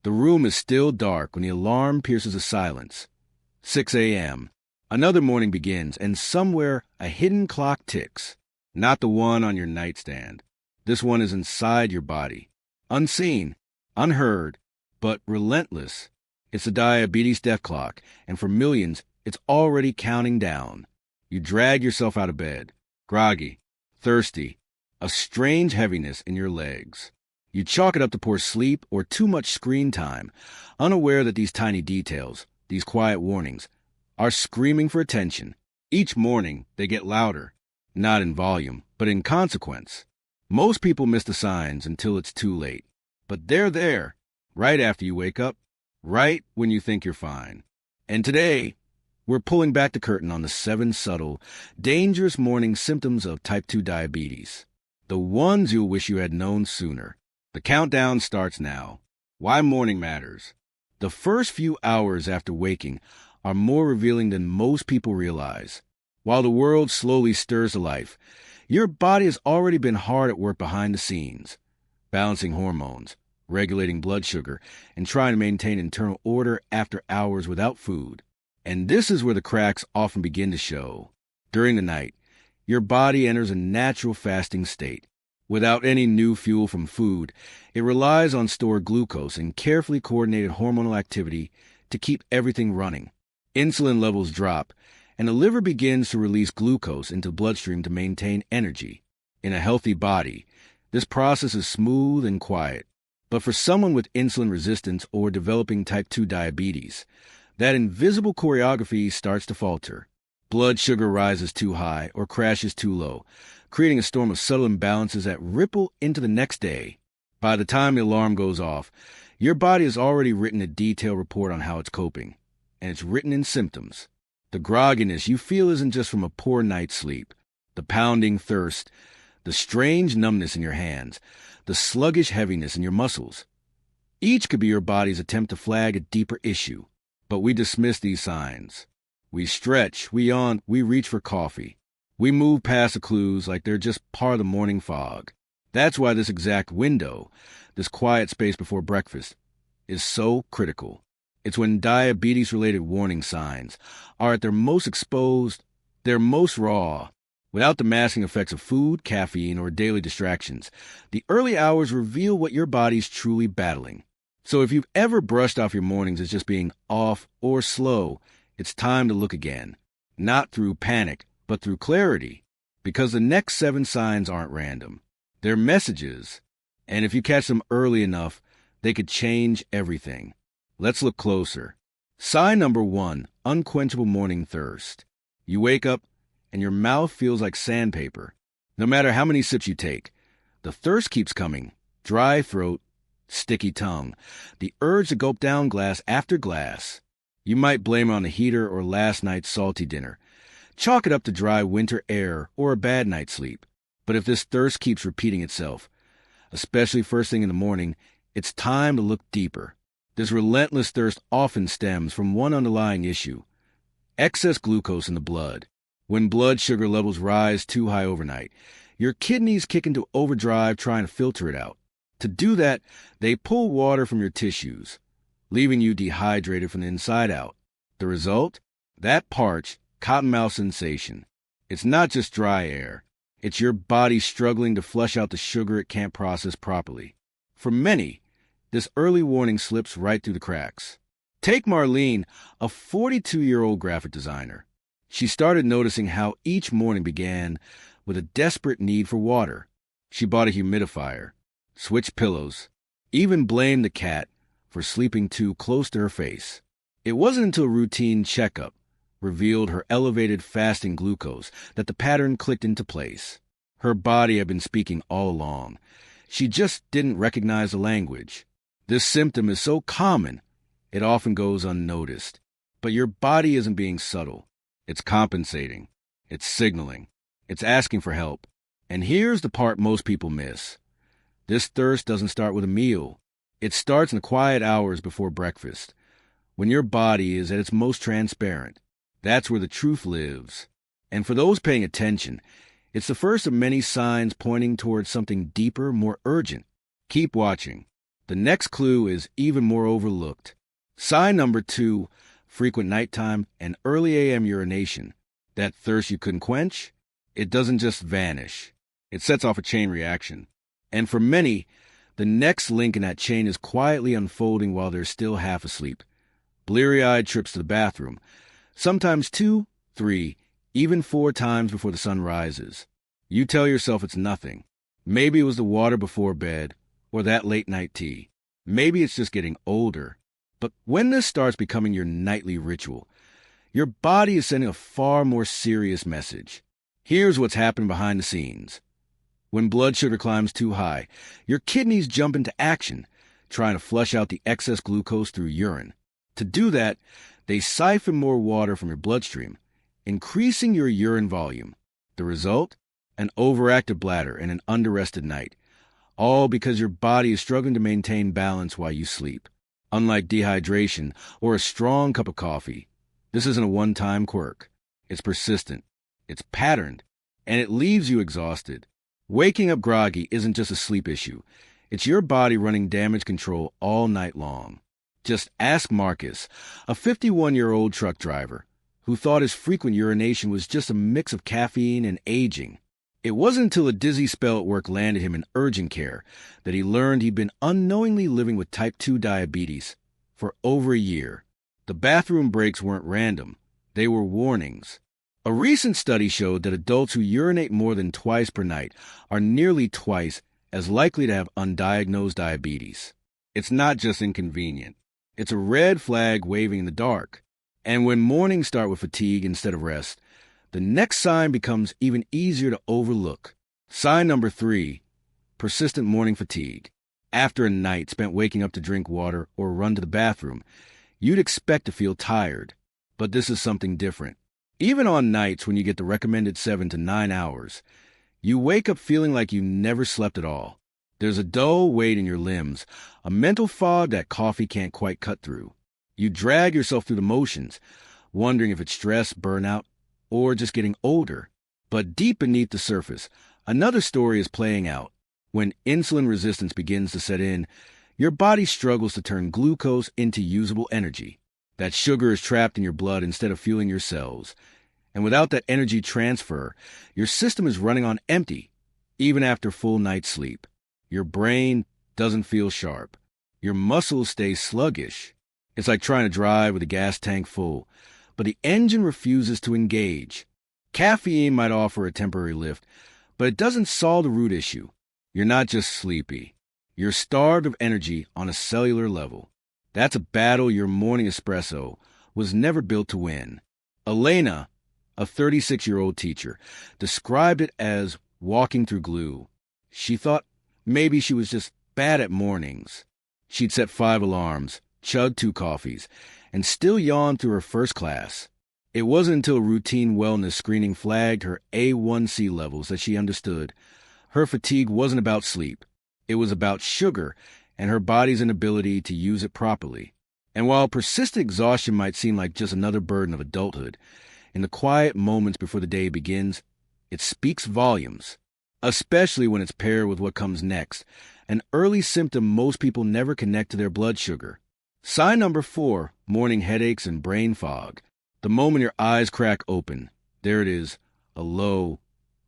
The room is still dark when the alarm pierces the silence. 6 a.m. Another morning begins, and somewhere a hidden clock ticks. Not the one on your nightstand. This one is inside your body. Unseen, unheard, but relentless. It's the diabetes death clock, and for millions, it's already counting down. You drag yourself out of bed, groggy, thirsty, a strange heaviness in your legs. You chalk it up to poor sleep or too much screen time, unaware that these tiny details, these quiet warnings, are screaming for attention. Each morning, they get louder, not in volume, but in consequence. Most people miss the signs until it's too late. But they're there, right after you wake up, right when you think you're fine. And today, we're pulling back the curtain on the 7 subtle, dangerous morning symptoms of type 2 diabetes. The ones you'll wish you had known sooner. The countdown starts now. Why morning matters. The first few hours after waking are more revealing than most people realize. While the world slowly stirs to life, your body has already been hard at work behind the scenes, balancing hormones, regulating blood sugar, and trying to maintain internal order after hours without food. And this is where the cracks often begin to show. During the night, your body enters a natural fasting state. Without any new fuel from food, it relies on stored glucose and carefully coordinated hormonal activity to keep everything running. Insulin levels drop, and the liver begins to release glucose into the bloodstream to maintain energy. In a healthy body, this process is smooth and quiet. But for someone with insulin resistance or developing type 2 diabetes, that invisible choreography starts to falter. Blood sugar rises too high or crashes too low, creating a storm of subtle imbalances that ripple into the next day. By the time the alarm goes off, your body has already written a detailed report on how it's coping, and it's written in symptoms. The grogginess you feel isn't just from a poor night's sleep. The pounding thirst, the strange numbness in your hands, the sluggish heaviness in your muscles. Each could be your body's attempt to flag a deeper issue, but we dismiss these signs. We stretch, we yawn, we reach for coffee. We move past the clues like they're just part of the morning fog. That's why this exact window, this quiet space before breakfast, is so critical. It's when diabetes-related warning signs are at their most exposed, their most raw. Without the masking effects of food, caffeine, or daily distractions, the early hours reveal what your body's truly battling. So if you've ever brushed off your mornings as just being off or slow, it's time to look again. Not through panic, but through clarity. Because the next 7 signs aren't random. They're messages. And if you catch them early enough, they could change everything. Let's look closer. Sign number 1, unquenchable morning thirst. You wake up, and your mouth feels like sandpaper. No matter how many sips you take, the thirst keeps coming. Dry throat, sticky tongue, the urge to gulp down glass after glass. You might blame it on the heater or last night's salty dinner. Chalk it up to dry winter air or a bad night's sleep. But if this thirst keeps repeating itself, especially first thing in the morning, it's time to look deeper. This relentless thirst often stems from one underlying issue: excess glucose in the blood. When blood sugar levels rise too high overnight, your kidneys kick into overdrive trying to filter it out. To do that, they pull water from your tissues, leaving you dehydrated from the inside out. The result? That parched, cottonmouth sensation. It's not just dry air. It's your body struggling to flush out the sugar it can't process properly. For many, this early warning slips right through the cracks. Take Marlene, a 42-year-old graphic designer. She started noticing how each morning began with a desperate need for water. She bought a humidifier, switched pillows, even blamed the cat for sleeping too close to her face. It wasn't until a routine checkup revealed her elevated fasting glucose that the pattern clicked into place. Her body had been speaking all along. She just didn't recognize the language. This symptom is so common, it often goes unnoticed. But your body isn't being subtle. It's compensating. It's signaling. It's asking for help. And here's the part most people miss. This thirst doesn't start with a meal. It starts in the quiet hours before breakfast, when your body is at its most transparent. That's where the truth lives. And for those paying attention, it's the first of many signs pointing towards something deeper, more urgent. Keep watching. The next clue is even more overlooked. Sign number 2, frequent nighttime and early AM urination. That thirst you couldn't quench, it doesn't just vanish. It sets off a chain reaction. And for many, the next link in that chain is quietly unfolding while they're still half asleep. Bleary-eyed trips to the bathroom, sometimes 2, 3, even 4 times before the sun rises. You tell yourself it's nothing. Maybe it was the water before bed, or that late-night tea. Maybe it's just getting older. But when this starts becoming your nightly ritual, your body is sending a far more serious message. Here's what's happening behind the scenes. When blood sugar climbs too high, your kidneys jump into action, trying to flush out the excess glucose through urine. To do that, they siphon more water from your bloodstream, increasing your urine volume. The result? An overactive bladder and an underrested night, all because your body is struggling to maintain balance while you sleep. Unlike dehydration or a strong cup of coffee, this isn't a one-time quirk. It's persistent, it's patterned, and it leaves you exhausted. Waking up groggy isn't just a sleep issue. It's your body running damage control all night long. Just ask Marcus, a 51-year-old truck driver, who thought his frequent urination was just a mix of caffeine and aging. It wasn't until a dizzy spell at work landed him in urgent care that he learned he'd been unknowingly living with type 2 diabetes for over a year. The bathroom breaks weren't random. They were warnings. A recent study showed that adults who urinate more than twice per night are nearly twice as likely to have undiagnosed diabetes. It's not just inconvenient. It's a red flag waving in the dark. And when mornings start with fatigue instead of rest, the next sign becomes even easier to overlook. Sign number 3, persistent morning fatigue. After a night spent waking up to drink water or run to the bathroom, you'd expect to feel tired. But this is something different. Even on nights when you get the recommended 7 to 9 hours, you wake up feeling like you never slept at all. There's a dull weight in your limbs, a mental fog that coffee can't quite cut through. You drag yourself through the motions, wondering if it's stress, burnout, or just getting older. But deep beneath the surface, another story is playing out. When insulin resistance begins to set in, your body struggles to turn glucose into usable energy. That sugar is trapped in your blood instead of fueling your cells. And without that energy transfer, your system is running on empty, even after full night's sleep. Your brain doesn't feel sharp. Your muscles stay sluggish. It's like trying to drive with a gas tank full, but the engine refuses to engage. Caffeine might offer a temporary lift, but it doesn't solve the root issue. You're not just sleepy. You're starved of energy on a cellular level. That's a battle your morning espresso was never built to win. Elena, a 36-year-old teacher, described it as walking through glue. She thought maybe she was just bad at mornings. She'd set 5 alarms, chugged 2 coffees, and still yawned through her first class. It wasn't until a routine wellness screening flagged her A1C levels that she understood. Her fatigue wasn't about sleep. It was about sugar and her body's inability to use it properly. And while persistent exhaustion might seem like just another burden of adulthood, in the quiet moments before the day begins, it speaks volumes, especially when it's paired with what comes next, an early symptom most people never connect to their blood sugar. Sign number 4, morning headaches and brain fog. The moment your eyes crack open, there it is, a low,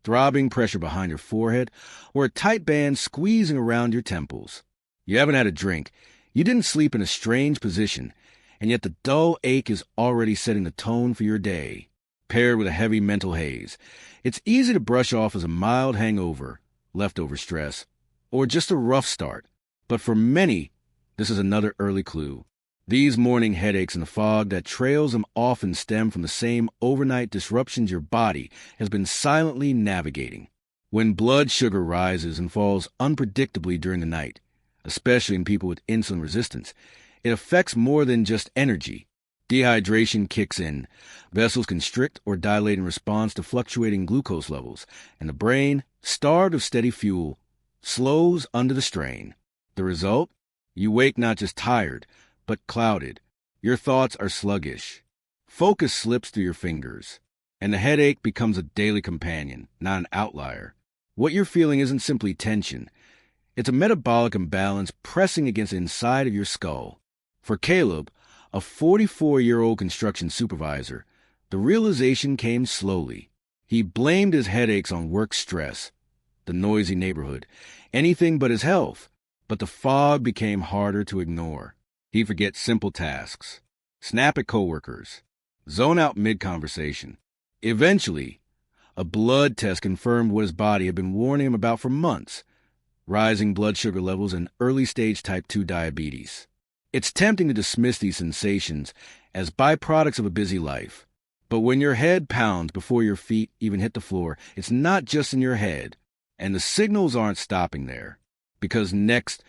throbbing pressure behind your forehead or a tight band squeezing around your temples. You haven't had a drink, you didn't sleep in a strange position, and yet the dull ache is already setting the tone for your day. Paired with a heavy mental haze, it's easy to brush off as a mild hangover, leftover stress, or just a rough start. But for many, this is another early clue. These morning headaches and the fog that trails them often stem from the same overnight disruptions your body has been silently navigating. When blood sugar rises and falls unpredictably during the night, especially in people with insulin resistance, it affects more than just energy. Dehydration kicks in, vessels constrict or dilate in response to fluctuating glucose levels, and the brain, starved of steady fuel, slows under the strain. The result? You wake not just tired, but clouded. Your thoughts are sluggish. Focus slips through your fingers, and the headache becomes a daily companion, not an outlier. What you're feeling isn't simply tension. It's a metabolic imbalance pressing against the inside of your skull. For Caleb, a 44-year-old construction supervisor, the realization came slowly. He blamed his headaches on work stress, the noisy neighborhood, anything but his health. But the fog became harder to ignore. He'd forget simple tasks, snap at coworkers, zone out mid-conversation. Eventually, a blood test confirmed what his body had been warning him about for months: rising blood sugar levels and early-stage type 2 diabetes. It's tempting to dismiss these sensations as byproducts of a busy life. But when your head pounds before your feet even hit the floor, it's not just in your head. And the signals aren't stopping there. Because next,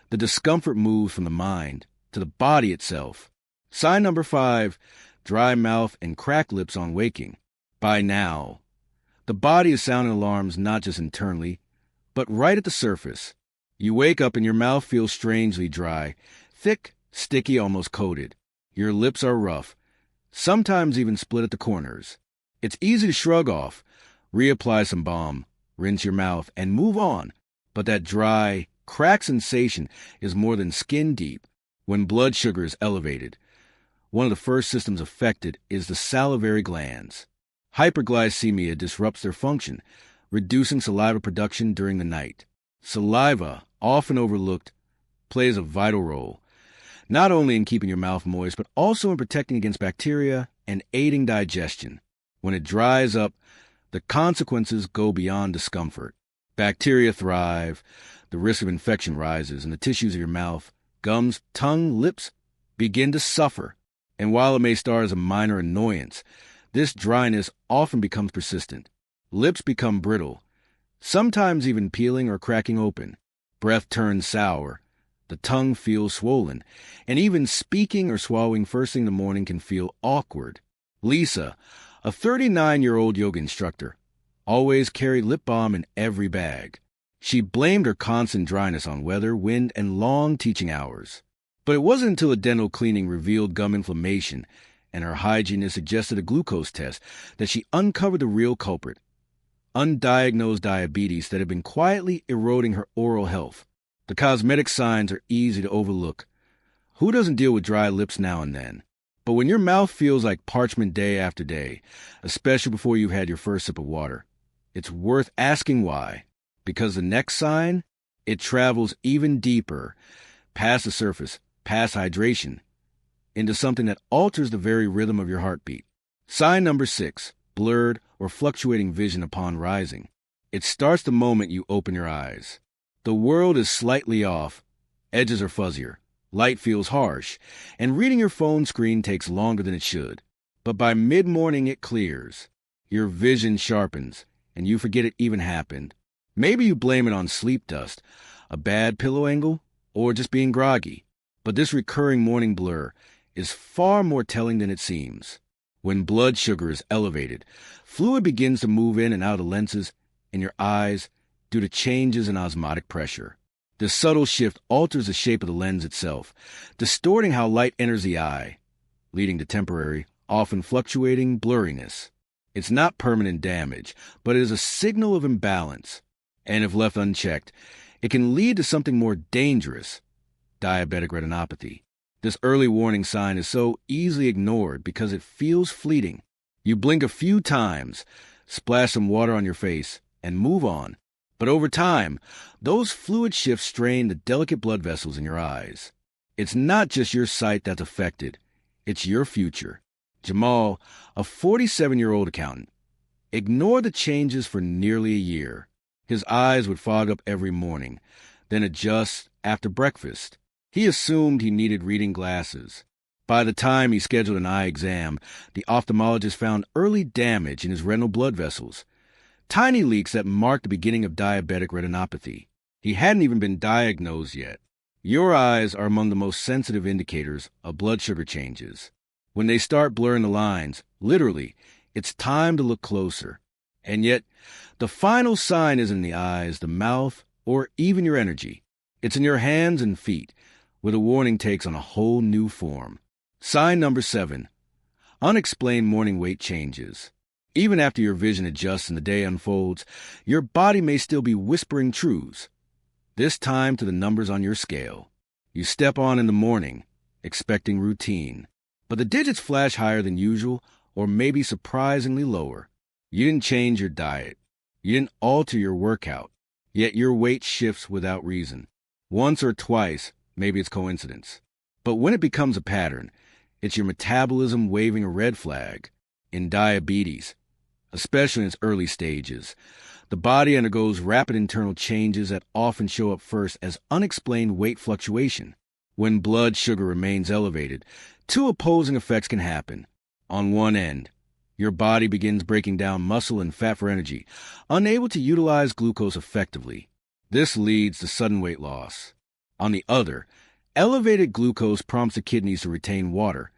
the discomfort moves from the mind to the body itself. Sign number 5, dry mouth and cracked lips on waking. By now, the body is sounding alarms not just internally, but right at the surface. You wake up and your mouth feels strangely dry, thick, sticky, almost coated. Your lips are rough, sometimes even split at the corners. It's easy to shrug off, reapply some balm, rinse your mouth, and move on. But that dry, cracked sensation is more than skin deep. When blood sugar is elevated, one of the first systems affected is the salivary glands. Hyperglycemia disrupts their function, reducing saliva production during the night. Saliva, often overlooked, plays a vital role, not only in keeping your mouth moist, but also in protecting against bacteria and aiding digestion. When it dries up, the consequences go beyond discomfort. Bacteria thrive, the risk of infection rises, and the tissues of your mouth, gums, tongue, lips begin to suffer. And while it may start as a minor annoyance, this dryness often becomes persistent. Lips become brittle, sometimes even peeling or cracking open. Breath turns sour, the tongue feels swollen, and even speaking or swallowing first thing in the morning can feel awkward. Lisa, a 39-year-old yoga instructor, always carried lip balm in every bag. She blamed her constant dryness on weather, wind, and long teaching hours. But it wasn't until a dental cleaning revealed gum inflammation and her hygienist suggested a glucose test that she uncovered the real culprit: undiagnosed diabetes that had been quietly eroding her oral health. The cosmetic signs are easy to overlook. Who doesn't deal with dry lips now and then? But when your mouth feels like parchment day after day, especially before you've had your first sip of water, it's worth asking why. Because the next sign, it travels even deeper, past the surface, past hydration, into something that alters the very rhythm of your heartbeat. Sign number 6, blurred or fluctuating vision upon rising. It starts the moment you open your eyes. The world is slightly off, edges are fuzzier, light feels harsh, and reading your phone screen takes longer than it should. But by mid-morning it clears. Your vision sharpens, and you forget it even happened. Maybe you blame it on sleep dust, a bad pillow angle, or just being groggy. But this recurring morning blur is far more telling than it seems. When blood sugar is elevated, fluid begins to move in and out of lenses in your eyes due to changes in osmotic pressure. This subtle shift alters the shape of the lens itself, distorting how light enters the eye, leading to temporary, often fluctuating blurriness. It's not permanent damage, but it is a signal of imbalance. And if left unchecked, it can lead to something more dangerous: diabetic retinopathy. This early warning sign is so easily ignored because it feels fleeting. You blink a few times, splash some water on your face, and move on. But over time, those fluid shifts strain the delicate blood vessels in your eyes. It's not just your sight that's affected, it's your future. Jamal, a 47-year-old accountant, ignored the changes for nearly a year. His eyes would fog up every morning, then adjust after breakfast. He assumed he needed reading glasses. By the time he scheduled an eye exam, the ophthalmologist found early damage in his retinal blood vessels, tiny leaks that marked the beginning of diabetic retinopathy. He hadn't even been diagnosed yet. Your eyes are among the most sensitive indicators of blood sugar changes. When they start blurring the lines, literally, it's time to look closer. And yet, the final sign isn't in the eyes, the mouth, or even your energy. It's in your hands and feet, where the warning takes on a whole new form. Sign number 7, unexplained morning weight changes. Even after your vision adjusts and the day unfolds, your body may still be whispering truths. This time to the numbers on your scale. You step on in the morning, expecting routine, but the digits flash higher than usual or maybe surprisingly lower. You didn't change your diet. You didn't alter your workout, yet your weight shifts without reason. Once or twice, maybe it's coincidence. But when it becomes a pattern, it's your metabolism waving a red flag. In diabetes, especially in its early stages, the body undergoes rapid internal changes that often show up first as unexplained weight fluctuation. When blood sugar remains elevated, two opposing effects can happen. On one end, your body begins breaking down muscle and fat for energy, unable to utilize glucose effectively. This leads to sudden weight loss. On the other, elevated glucose prompts the kidneys to retain water,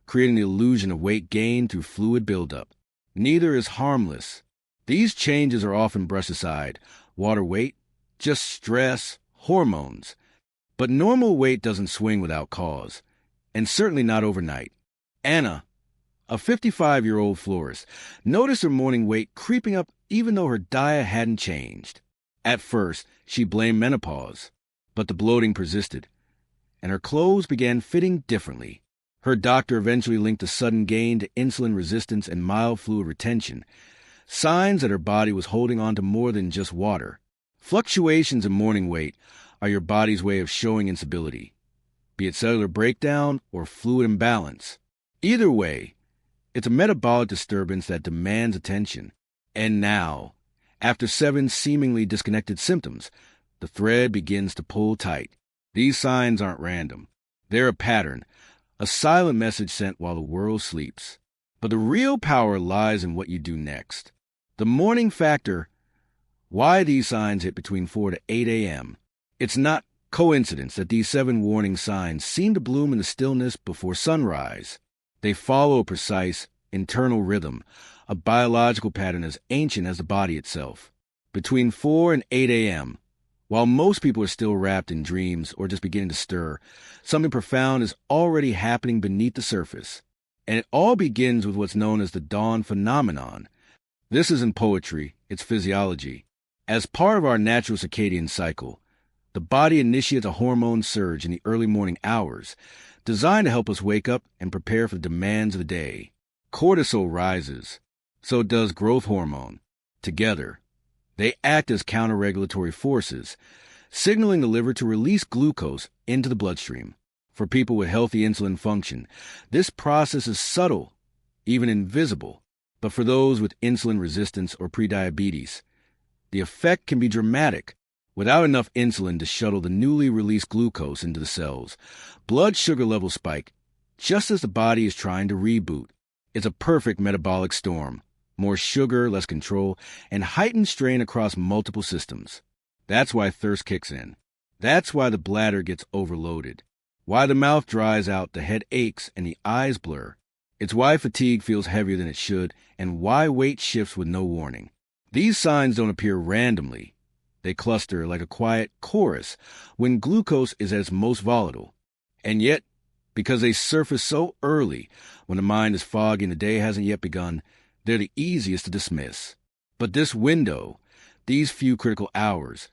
creating the illusion of weight gain through fluid buildup. Neither is harmless. These changes are often brushed aside. Water weight, just stress, hormones. But normal weight doesn't swing without cause, and certainly not overnight. Anna, a 55-year-old florist, noticed her morning weight creeping up even though her diet hadn't changed. At first, she blamed menopause, but the bloating persisted, and her clothes began fitting differently. Her doctor eventually linked the sudden gain to insulin resistance and mild fluid retention, signs that her body was holding on to more than just water. Fluctuations in morning weight are your body's way of showing instability, be it cellular breakdown or fluid imbalance. Either way, it's a metabolic disturbance that demands attention. And now, after 7 seemingly disconnected symptoms, the thread begins to pull tight. These signs aren't random. They're a pattern, a silent message sent while the world sleeps. But the real power lies in what you do next. The morning factor, why these signs hit between 4 to 8 a.m. It's not coincidence that these 7 warning signs seem to bloom in the stillness before sunrise. They follow a precise, internal rhythm, a biological pattern as ancient as the body itself. Between 4 and 8 a.m., while most people are still wrapped in dreams or just beginning to stir, something profound is already happening beneath the surface. And it all begins with what's known as the dawn phenomenon. This isn't poetry, it's physiology. As part of our natural circadian cycle, the body initiates a hormone surge in the early morning hours, designed to help us wake up and prepare for the demands of the day. Cortisol rises, so does growth hormone. Together, they act as counter-regulatory forces, signaling the liver to release glucose into the bloodstream. For people with healthy insulin function, this process is subtle, even invisible. But for those with insulin resistance or prediabetes, the effect can be dramatic. Without enough insulin to shuttle the newly released glucose into the cells, blood sugar levels spike, just as the body is trying to reboot. It's a perfect metabolic storm. More sugar, less control, and heightened strain across multiple systems. That's why thirst kicks in. That's why the bladder gets overloaded. Why the mouth dries out, the head aches, and the eyes blur. It's why fatigue feels heavier than it should, and why weight shifts with no warning. These signs don't appear randomly. They cluster like a quiet chorus when glucose is at its most volatile. And yet, because they surface so early, when the mind is foggy and the day hasn't yet begun, they're the easiest to dismiss. But this window, these few critical hours,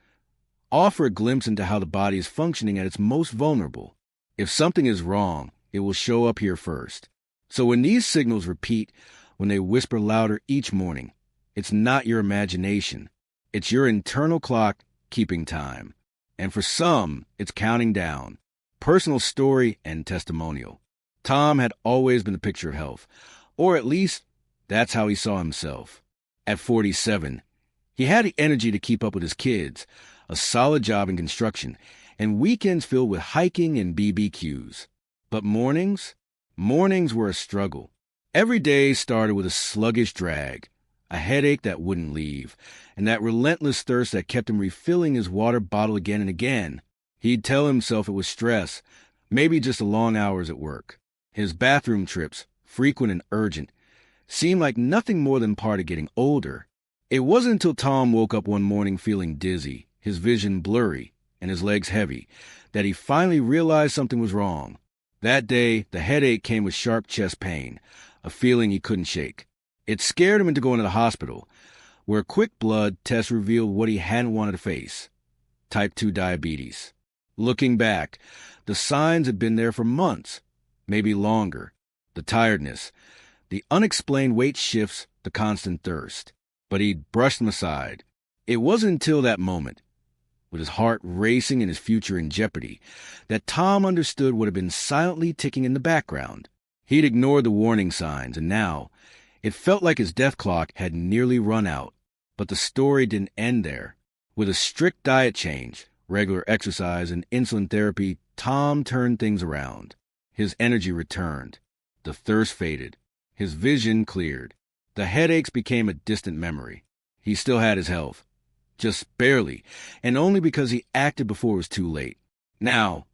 offer a glimpse into how the body is functioning at its most vulnerable. If something is wrong, it will show up here first. So when these signals repeat, when they whisper louder each morning, it's not your imagination. It's your internal clock keeping time. And for some, it's counting down. Personal story and testimonial. Tom had always been the picture of health, or at least that's how he saw himself. At 47, he had the energy to keep up with his kids, a solid job in construction, and weekends filled with hiking and BBQs. But mornings were a struggle. Every day started with a sluggish drag, a headache that wouldn't leave, and that relentless thirst that kept him refilling his water bottle again and again. He'd tell himself it was stress, maybe just the long hours at work. His bathroom trips, frequent and urgent, seemed like nothing more than part of getting older. It wasn't until Tom woke up one morning feeling dizzy, his vision blurry, and his legs heavy, that he finally realized something was wrong. That day, the headache came with sharp chest pain, a feeling he couldn't shake. It scared him into going to the hospital, where a quick blood test revealed what he hadn't wanted to face: type 2 diabetes. Looking back, the signs had been there for months, maybe longer. The tiredness, the unexplained weight shifts, the constant thirst. But he'd brushed them aside. It wasn't until that moment, with his heart racing and his future in jeopardy, that Tom understood what had been silently ticking in the background. He'd ignored the warning signs, and now it felt like his death clock had nearly run out. But the story didn't end there. With a strict diet change, regular exercise, and insulin therapy, Tom turned things around. His energy returned. The thirst faded. His vision cleared. The headaches became a distant memory. He still had his health. Just barely, and only because he acted before it was too late. Now,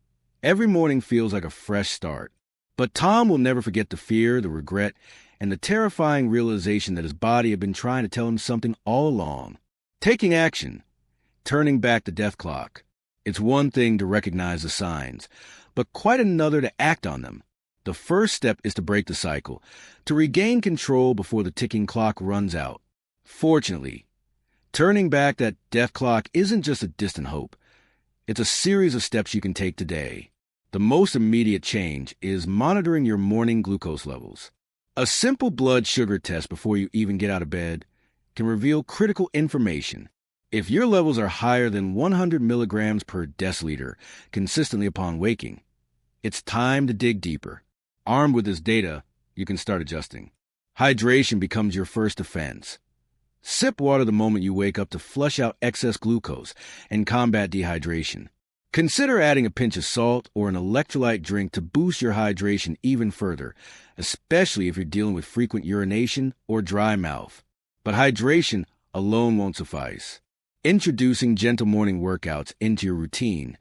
every morning feels like a fresh start. But Tom will never forget the fear, the regret, and the terrifying realization that his body had been trying to tell him something all along. Taking action, turning back the death clock. It's one thing to recognize the signs, but quite another to act on them. The first step is to break the cycle, to regain control before the ticking clock runs out. Fortunately, turning back that death clock isn't just a distant hope. It's a series of steps you can take today. The most immediate change is monitoring your morning glucose levels. A simple blood sugar test before you even get out of bed can reveal critical information. If your levels are higher than 100 milligrams per deciliter consistently upon waking, it's time to dig deeper. Armed with this data, you can start adjusting. Hydration becomes your first defense. Sip water the moment you wake up to flush out excess glucose and combat dehydration. Consider adding a pinch of salt or an electrolyte drink to boost your hydration even further, especially if you're dealing with frequent urination or dry mouth. But hydration alone won't suffice. Introducing gentle morning workouts into your routine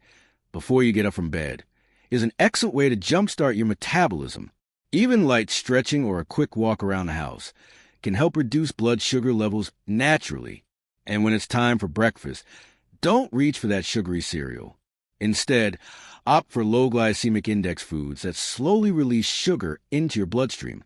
before you get up from bed is an excellent way to jumpstart your metabolism. Even light stretching or a quick walk around the house can help reduce blood sugar levels naturally. And when it's time for breakfast, don't reach for that sugary cereal. Instead, opt for low glycemic index foods that slowly release sugar into your bloodstream,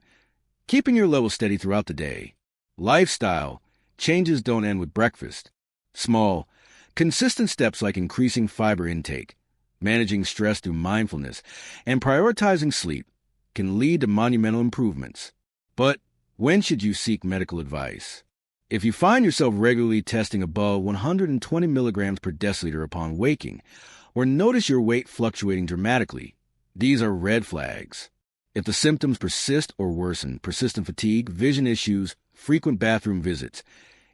keeping your levels steady throughout the day. Lifestyle changes don't end with breakfast. Small, consistent steps like increasing fiber intake, managing stress through mindfulness, and prioritizing sleep can lead to monumental improvements. But when should you seek medical advice? If you find yourself regularly testing above 120 milligrams per deciliter upon waking, or notice your weight fluctuating dramatically, these are red flags. If the symptoms persist or worsen, persistent fatigue, vision issues, frequent bathroom visits,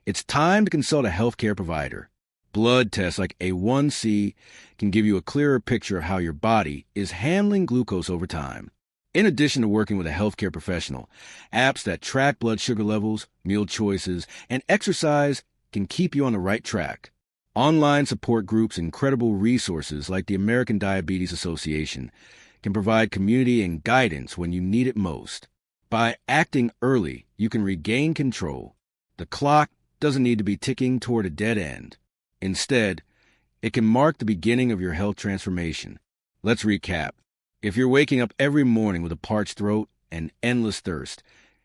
it's time to consult a healthcare provider. Blood tests like A1C can give you a clearer picture of how your body is handling glucose over time. In addition to working with a healthcare professional, apps that track blood sugar levels, meal choices, and exercise can keep you on the right track. Online support groups and credible resources like the American Diabetes Association can provide community and guidance when you need it most. By acting early, you can regain control. The clock doesn't need to be ticking toward a dead end. Instead, it can mark the beginning of your health transformation. Let's recap. If you're waking up every morning with a parched throat and endless thirst,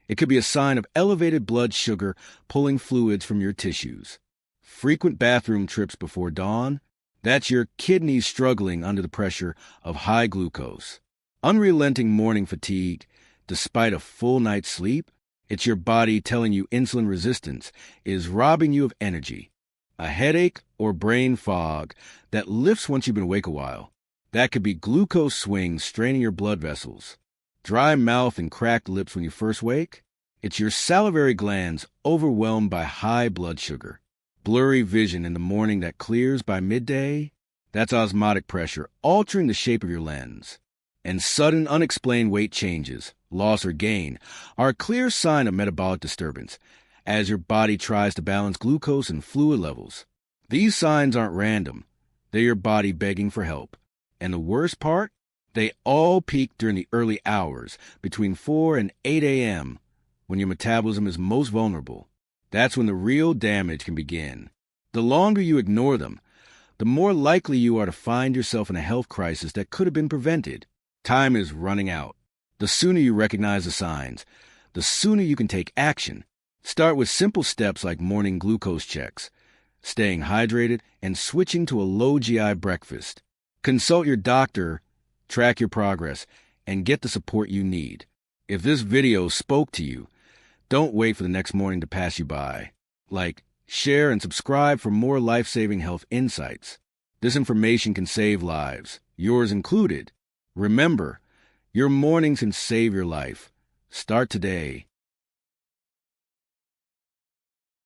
it could be a sign of elevated blood sugar pulling fluids from your tissues. Frequent bathroom trips before dawn, that's your kidneys struggling under the pressure of high glucose. Unrelenting morning fatigue, despite a full night's sleep, it's your body telling you insulin resistance is robbing you of energy. A headache or brain fog that lifts once you've been awake a while. That could be glucose swings straining your blood vessels. Dry mouth and cracked lips when you first wake? It's your salivary glands overwhelmed by high blood sugar. Blurry vision in the morning that clears by midday? That's osmotic pressure altering the shape of your lens. And sudden unexplained weight changes, loss or gain, are a clear sign of metabolic disturbance as your body tries to balance glucose and fluid levels. These signs aren't random. They're your body begging for help. And the worst part? They all peak during the early hours, between 4 and 8 a.m., when your metabolism is most vulnerable. That's when the real damage can begin. The longer you ignore them, the more likely you are to find yourself in a health crisis that could have been prevented. Time is running out. The sooner you recognize the signs, the sooner you can take action. Start with simple steps like morning glucose checks. staying hydrated, and switching to a low GI breakfast. Consult your doctor, track your progress, and get the support you need. If this video spoke to you, don't wait for the next morning to pass you by. Like, share, and subscribe for more life-saving health insights. This information can save lives, yours included. Remember, your mornings can save your life. Start today.